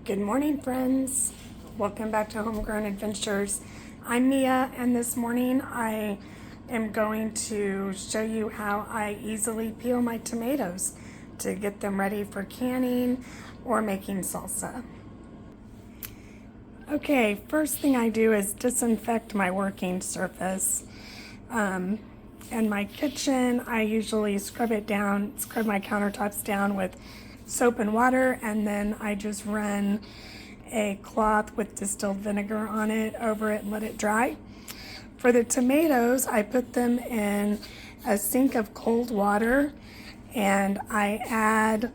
Good morning, friends. Welcome back to Homegrown Adventures. I'm Mia, and this morning I am going to show you how I easily peel my tomatoes to get them ready for canning or making salsa. Okay, first thing I do is disinfect my working surface. In my kitchen, I usually scrub my countertops down with soap and water, and then I just run a cloth with distilled vinegar on it over it and let it dry. For the tomatoes, I put them in a sink of cold water, and I add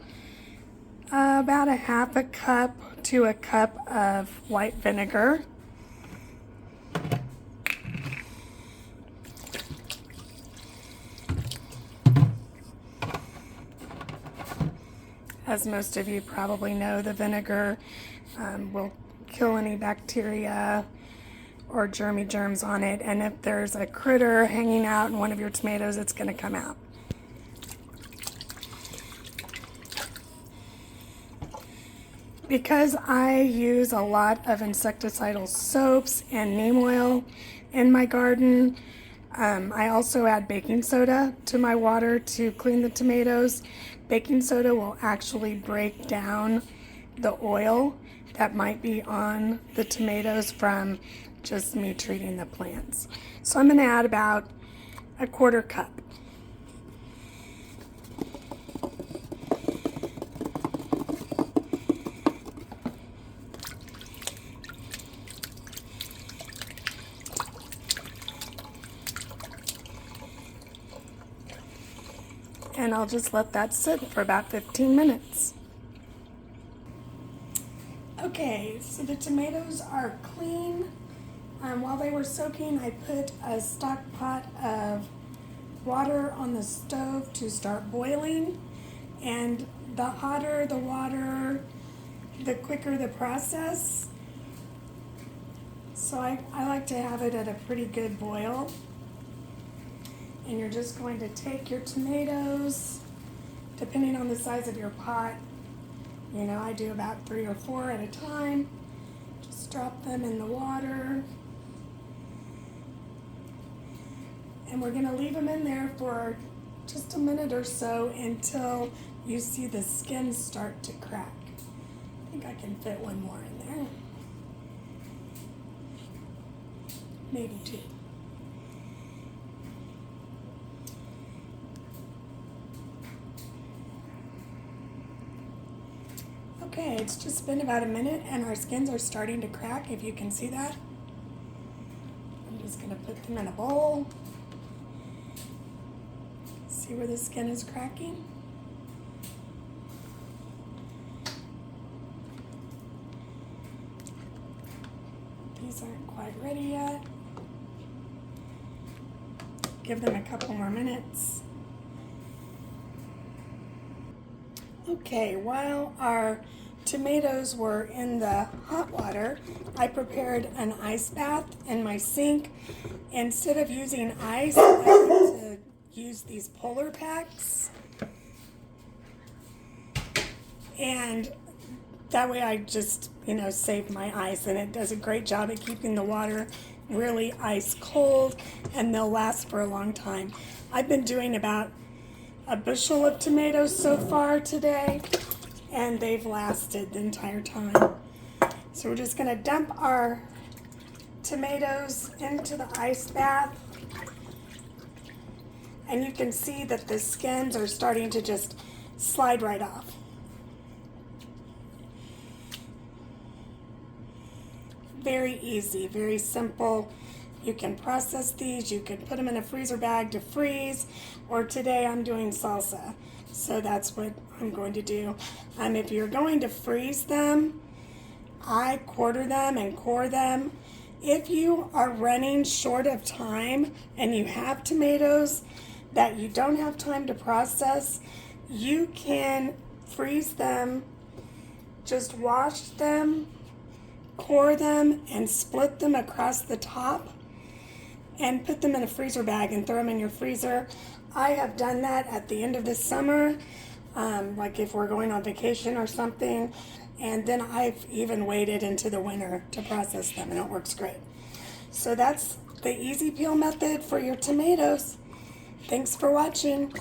about a half a cup to a cup of white vinegar. As most of you probably know, the vinegar will kill any bacteria or germs on it, and if there's a critter hanging out in one of your tomatoes, it's going to come out. Because I use a lot of insecticidal soaps and neem oil in my garden, I also add baking soda to my water to clean the tomatoes. Baking soda will actually break down the oil that might be on the tomatoes from just me treating the plants. So I'm going to add about a quarter cup. And I'll just let that sit for about 15 minutes. Okay, so the tomatoes are clean. While they were soaking, I put a stock pot of water on the stove to start boiling. And the hotter the water, the quicker the process. So I like to have it at a pretty good boil. And you're just going to take your tomatoes, depending on the size of your pot. You know, I do about 3 or 4 at a time. Just drop them in the water. And we're going to leave them in there for just a minute or so until you see the skin start to crack. I think I can fit one more in there. Maybe 2. Okay, it's just been about a minute and our skins are starting to crack, if you can see that. I'm just going to put them in a bowl. See where the skin is cracking? These aren't quite ready yet. Give them a couple more minutes. Okay, while our tomatoes were in the hot water, I prepared an ice bath in my sink. Instead of using ice, I like to use these polar packs. And that way I just, save my ice, and it does a great job at keeping the water really ice cold, and they'll last for a long time. I've been doing about a bushel of tomatoes so far today, and they've lasted the entire time. So we're just going to dump our tomatoes into the ice bath, and you can see that the skins are starting to just slide right off. Very easy, very simple. You can process these, you can put them in a freezer bag to freeze, or today I'm doing salsa. So that's what I'm going to do. If you're going to freeze them, I quarter them and core them. If you are running short of time and you have tomatoes that you don't have time to process, you can freeze them, just wash them, core them, and split them across the top and put them in a freezer bag and throw them in your freezer. I have done that at the end of the summer, like if we're going on vacation or something, And then I've even waited into the winter to process them, and it works great. So that's the easy peel method for your tomatoes. Thanks for watching.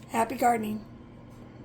Happy gardening.